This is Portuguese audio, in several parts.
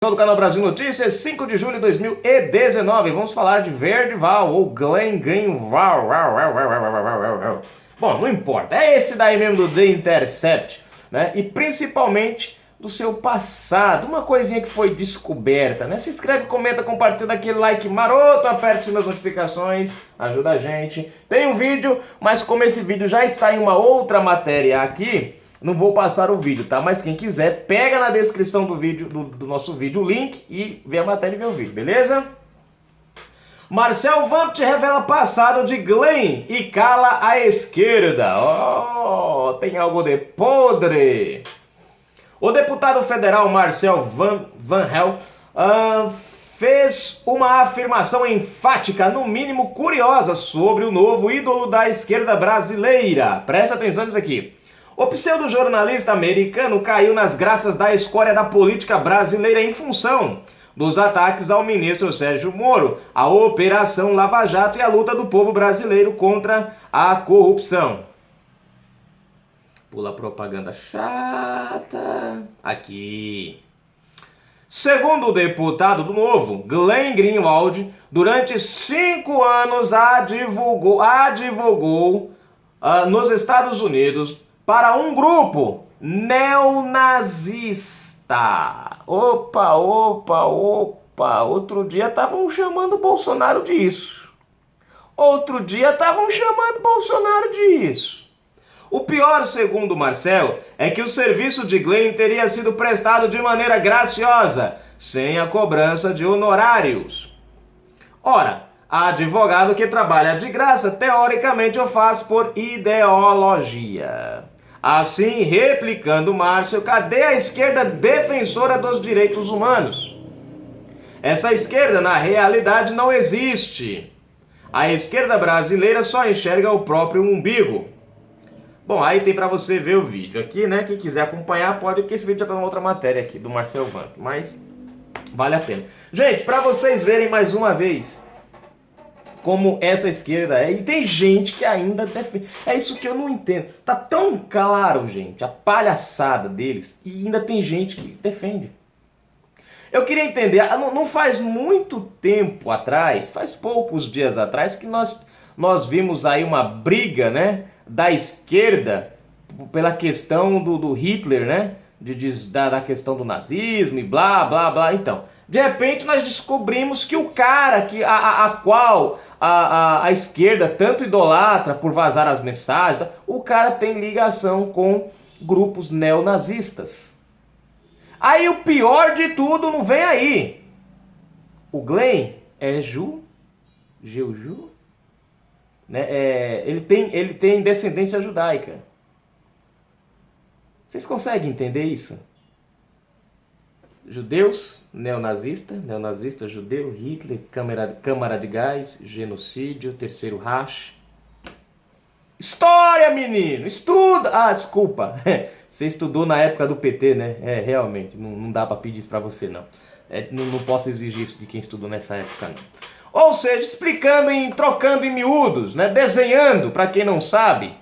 Do canal Brasil Notícias, 5 de julho de 2019. Vamos falar de Verdeval ou Glenn Greenwald. Bom, não importa, é esse daí mesmo do The Intercept, né? E principalmente do seu passado, uma coisinha que foi descoberta, né? Se inscreve, comenta, compartilha, daquele like maroto, aperte as notificações, ajuda a gente. Tem um vídeo, mas como esse vídeo já está em uma outra matéria aqui, não vou passar o vídeo, tá? Mas quem quiser, pega na descrição do vídeo, do nosso vídeo, o link e vê a matéria e vê o vídeo, beleza? Marcel Vampt revela passado de Glenn e cala a esquerda. Oh, tem algo de podre. O deputado federal Marcel Van Hel fez uma afirmação enfática, no mínimo curiosa, sobre o novo ídolo da esquerda brasileira. Presta atenção nisso aqui. O pseudo-jornalista americano caiu nas graças da escória da política brasileira em função dos ataques ao ministro Sérgio Moro, a Operação Lava Jato e a luta do povo brasileiro contra a corrupção. Pula propaganda chata. Aqui. Segundo o deputado do Novo, Glenn Greenwald, durante 5 anos advogou nos Estados Unidos para um grupo neonazista. Opa. Outro dia estavam chamando o Bolsonaro disso. O pior, segundo Marcel, é que o serviço de Glenn teria sido prestado de maneira graciosa, sem a cobrança de honorários. Ora, advogado que trabalha de graça, teoricamente o faz por ideologia. Assim, replicando Márcio, cadê a esquerda defensora dos direitos humanos? Essa esquerda, na realidade, não existe. A esquerda brasileira só enxerga o próprio umbigo. Bom, aí tem pra você ver o vídeo aqui, né? Quem quiser acompanhar pode, porque esse vídeo já tá numa outra matéria aqui, do Marcel Vampt, mas vale a pena. Gente, pra vocês verem mais uma vez como essa esquerda é, e tem gente que ainda defende. É isso que eu não entendo. Tá tão claro, gente, a palhaçada deles, e ainda tem gente que defende. Eu queria entender, não faz muito tempo atrás, faz poucos dias atrás, que nós vimos aí uma briga, né, da esquerda pela questão do Hitler, né, da questão do nazismo e blá, blá, blá. Então, de repente nós descobrimos que o cara a qual a esquerda tanto idolatra por vazar as mensagens, o cara tem ligação com grupos neonazistas. Aí o pior de tudo não vem aí. O Glenn é Juju, né? Ele tem descendência judaica. Vocês conseguem entender isso? Judeus, neonazista, judeu, Hitler, câmara de gás, genocídio, terceiro Reich. História, menino! Estuda! Ah, desculpa. Você estudou na época do PT, né? Realmente, não dá pra pedir isso pra você, não. Não posso exigir isso de quem estudou nessa época, não. Ou seja, trocando em miúdos, né? Desenhando, pra quem não sabe,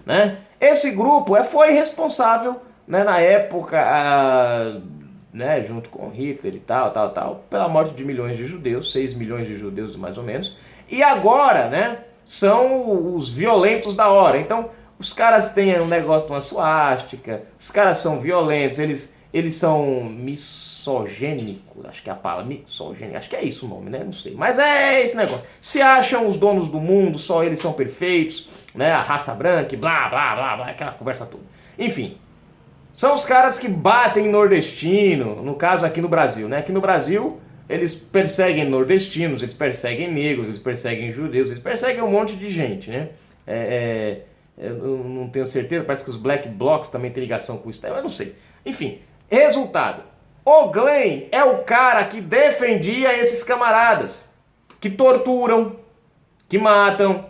né? Esse grupo foi responsável, né, na época, né, junto com Hitler e tal, pela morte de milhões de judeus, 6 milhões de judeus mais ou menos. E agora, né, são os violentos da hora. Então, os caras têm um negócio de uma suástica, os caras são violentos, eles são misogênicos, acho que é a palavra, misogênico, acho que é isso o nome, né? Não sei, mas é esse negócio. Se acham os donos do mundo, só eles são perfeitos, né? A raça branca, blá, blá, blá, blá, aquela conversa toda. Enfim, são os caras que batem nordestino, no caso aqui no Brasil, né? Aqui no Brasil, eles perseguem nordestinos, eles perseguem negros, eles perseguem judeus, eles perseguem um monte de gente, né? Eu não tenho certeza, parece que os Black Blocs também têm ligação com isso, eu não sei. Enfim, resultado. O Glenn é o cara que defendia esses camaradas, que torturam, que matam,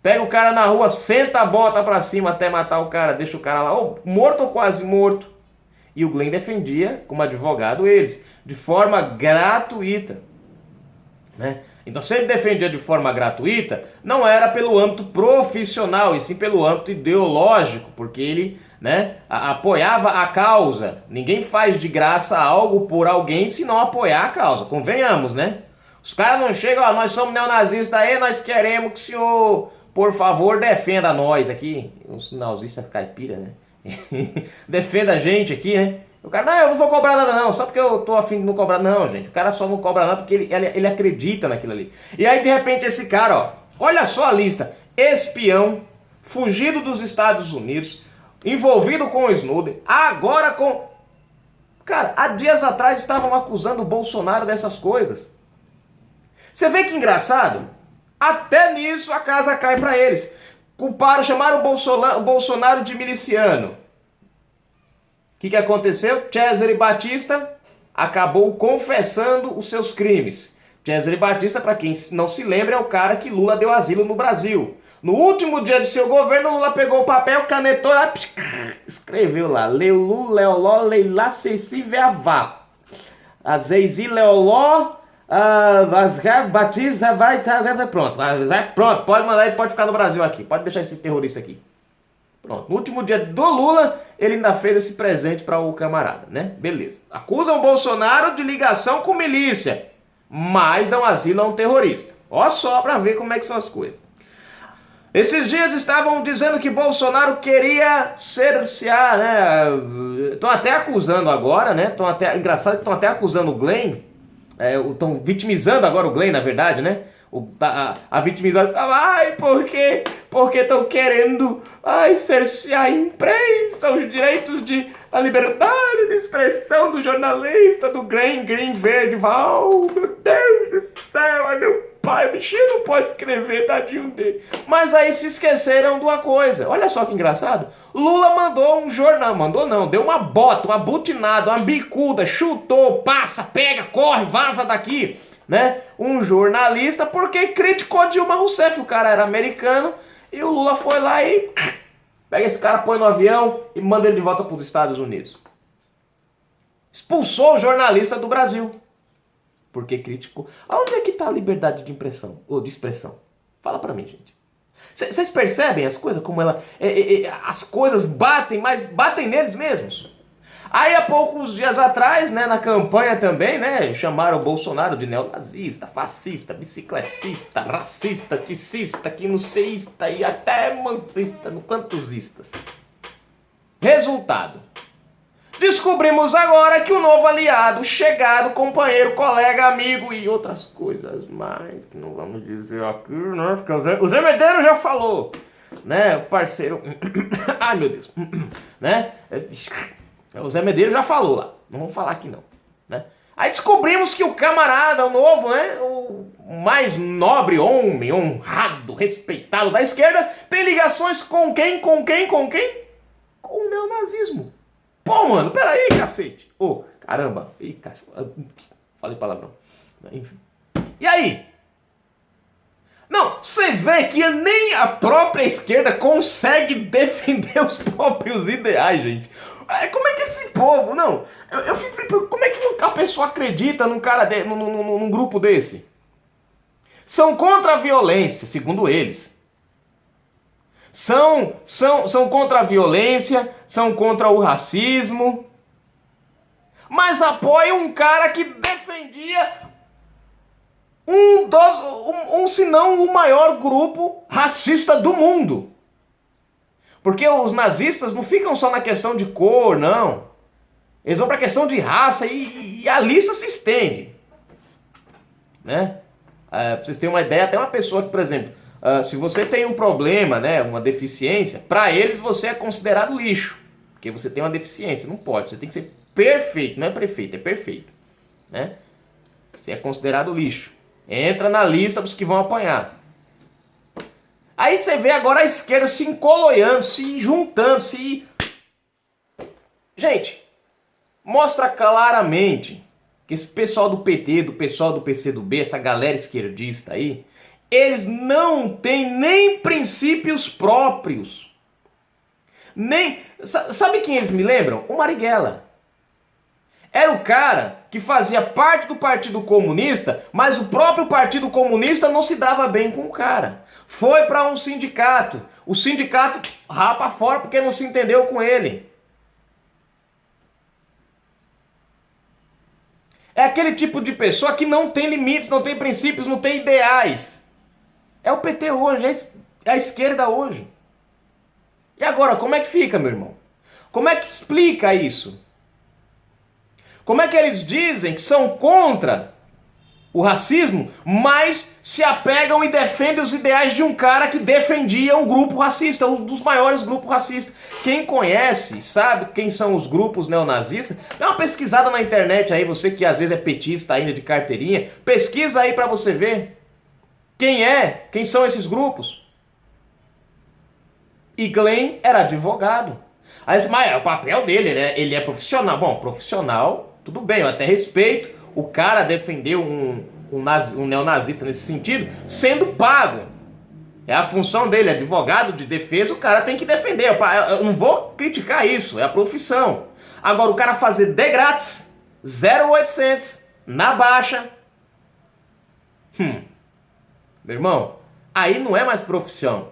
pega o cara na rua, senta a bota pra cima até matar o cara, deixa o cara lá, morto ou quase morto. E o Glenn defendia, como advogado, eles, de forma gratuita, né? Então, se ele defendia de forma gratuita, não era pelo âmbito profissional, e sim pelo âmbito ideológico, porque ele né? Apoiava a causa. Ninguém faz de graça algo por alguém se não apoiar a causa. Convenhamos, né? Os caras não chegam, ó, nós somos neonazistas aí, nós queremos que o senhor, por favor, defenda nós aqui. Os nazistas caipira, né? Defenda a gente aqui, né? O cara, não, eu não vou cobrar nada não, só porque eu tô afim de não cobrar. Não, gente, o cara só não cobra nada porque ele acredita naquilo ali. E aí, de repente, esse cara, ó, olha só a lista. Espião, fugido dos Estados Unidos, envolvido com o Snowden, agora com... Cara, há dias atrás estavam acusando o Bolsonaro dessas coisas. Você vê que engraçado? Até nisso a casa cai pra eles. Culparam, chamaram o Bolsonaro de miliciano. O que aconteceu? Cesare Batista acabou confessando os seus crimes. Cesare Batista, para quem não se lembra, é o cara que Lula deu asilo no Brasil. No último dia de seu governo, Lula pegou o papel, canetou, escreveu lá, Leulu, Leoló, Leilá, Ceci, Veavá. Azeizi, Leoló, Batista, vai, pronto, pronto, pode mandar, ele pode ficar no Brasil aqui, pode deixar esse terrorista aqui. Pronto. No último dia do Lula, ele ainda fez esse presente para o camarada, né? Beleza. Acusam o Bolsonaro de ligação com milícia, mas dão asilo a um terrorista. Ó só para ver como é que são as coisas. Esses dias estavam dizendo que Bolsonaro queria cercear, né? Estão até acusando agora, né? Engraçado que estão até acusando o Glenn. Estão vitimizando agora o Glenn, na verdade, né? A vitimização, porque estão querendo cercear a imprensa, os direitos a liberdade de expressão do jornalista, do Green Verde. Oh, meu Deus do céu, ai meu pai, o bichinho não pode escrever, tadinho dele. Mas aí se esqueceram de uma coisa, olha só que engraçado, Lula mandou um jornal, mandou não, deu uma bota, uma butinada, uma bicuda, chutou, passa, pega, corre, vaza daqui, né? Um jornalista, porque criticou Dilma Rousseff, o cara era americano, e o Lula foi lá e pega esse cara, põe no avião e manda ele de volta para os Estados Unidos. Expulsou o jornalista do Brasil, porque criticou. Aonde é que está a liberdade de impressão, ou de expressão? Fala para mim, gente. Vocês percebem as coisas, como as coisas batem, mas batem neles mesmos? Aí há poucos dias atrás, né, na campanha também, né, chamaram o Bolsonaro de neonazista, fascista, bicicletista, racista, ticista, quinuceísta e até mancista, no quantos istas. Resultado. Descobrimos agora que o novo aliado, chegado, companheiro, colega, amigo e outras coisas mais, que não vamos dizer aqui, né, porque o Zé Medeiros já falou, né, parceiro, ai meu Deus, né, o Zé Medeiros já falou lá, não vamos falar aqui não, né? Aí descobrimos que o camarada, o novo, né, o mais nobre homem, honrado, respeitado da esquerda, tem ligações com quem? Com o neonazismo. Pô, mano, peraí, cacete. Ô, caramba. Ih, cacete. Falei palavrão. Enfim. E aí? Não, vocês veem que nem a própria esquerda consegue defender os próprios ideais, gente. Como é que esse povo, não, eu fico pensando, como é que a pessoa acredita num cara, num grupo desse? São contra a violência, segundo eles. São contra a violência, são contra o racismo, mas apoiam um cara que defendia se não o maior grupo racista do mundo. Porque os nazistas não ficam só na questão de cor, não. Eles vão para a questão de raça e a lista se estende. Né? Pra vocês terem uma ideia, até uma pessoa que, por exemplo, se você tem um problema, né, uma deficiência, para eles você é considerado lixo. Porque você tem uma deficiência, não pode. Você tem que ser perfeito, não é prefeito, é perfeito. Né? Você é considerado lixo. Entra na lista dos que vão apanhar. Aí você vê agora a esquerda se encoloiando, se juntando, Gente, mostra claramente que esse pessoal do PT, do pessoal do PCdoB, essa galera esquerdista aí, eles não têm nem princípios próprios. Nem... Sabe quem eles me lembram? O Marighella. Era o cara que fazia parte do Partido Comunista, mas o próprio Partido Comunista não se dava bem com o cara. Foi para um sindicato. O sindicato rapa fora porque não se entendeu com ele. É aquele tipo de pessoa que não tem limites, não tem princípios, não tem ideais. É o PT hoje, é a esquerda hoje. E agora, como é que fica, meu irmão? Como é que explica isso? Como é que eles dizem que são contra o racismo, mas se apegam e defendem os ideais de um cara que defendia um grupo racista, um dos maiores grupos racistas? Quem conhece, sabe quem são os grupos neonazistas? Dá uma pesquisada na internet aí, você que às vezes é petista ainda de carteirinha, pesquisa aí pra você ver quem são esses grupos. E Glenn era advogado. Aí, mas o papel dele, né? Ele é profissional. Bom, profissional, tudo bem, eu até respeito. O cara defendeu um neonazista nesse sentido, sendo pago. É a função dele, advogado de defesa, o cara tem que defender. Eu não vou criticar isso, é a profissão. Agora, o cara fazer de grátis, 0,800, na baixa. Meu irmão, aí não é mais profissão.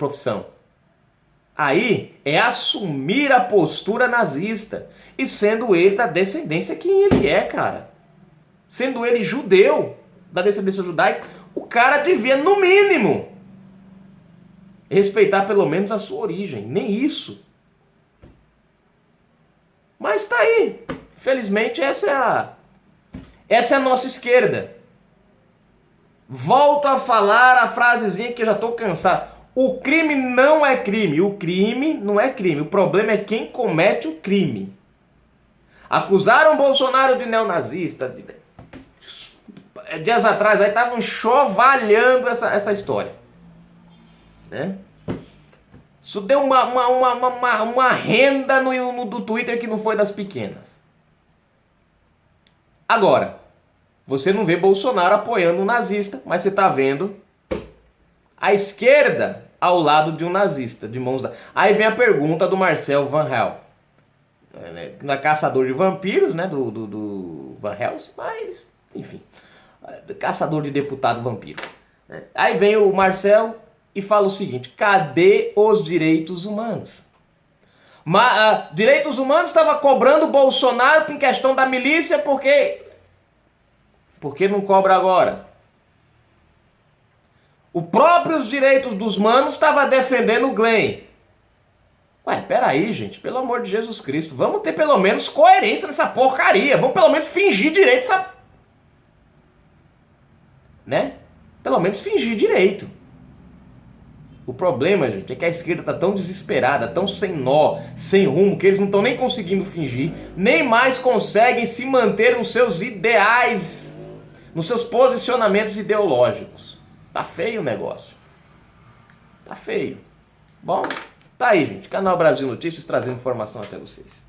Aí é assumir a postura nazista. E sendo ele da descendência que ele é, cara. Sendo ele judeu, da descendência judaica, o cara devia, no mínimo, respeitar pelo menos a sua origem. Nem isso. Mas tá aí. Infelizmente essa é a nossa esquerda. Volto a falar a frasezinha que eu já tô cansado. O crime não é crime. O crime não é crime. O problema é quem comete o crime. Acusaram Bolsonaro de neonazista. Dias atrás aí estavam enxovalhando essa história. Né? Isso deu uma renda no Twitter que não foi das pequenas. Agora, você não vê Bolsonaro apoiando um nazista, mas você está vendo a esquerda ao lado de um nazista, de mãos dadas. Aí vem a pergunta do Marcel Van Hel. Caçador de vampiros, né, do Van Helsing, mas, enfim, caçador de deputado vampiro. Aí vem o Marcel e fala o seguinte: cadê os direitos humanos? Direitos humanos estava cobrando Bolsonaro em questão da milícia, porque não cobra agora? Os próprios direitos dos manos estava defendendo o Glenn. Ué, peraí, gente, pelo amor de Jesus Cristo, vamos ter pelo menos coerência nessa porcaria, vamos pelo menos fingir direito essa... Né? Pelo menos fingir direito. O problema, gente, é que a esquerda está tão desesperada, tão sem nó, sem rumo, que eles não estão nem conseguindo fingir, nem mais conseguem se manter nos seus ideais, nos seus posicionamentos ideológicos. Tá feio o negócio. Tá feio. Bom, tá aí, gente. Canal Brasil Notícias trazendo informação até vocês.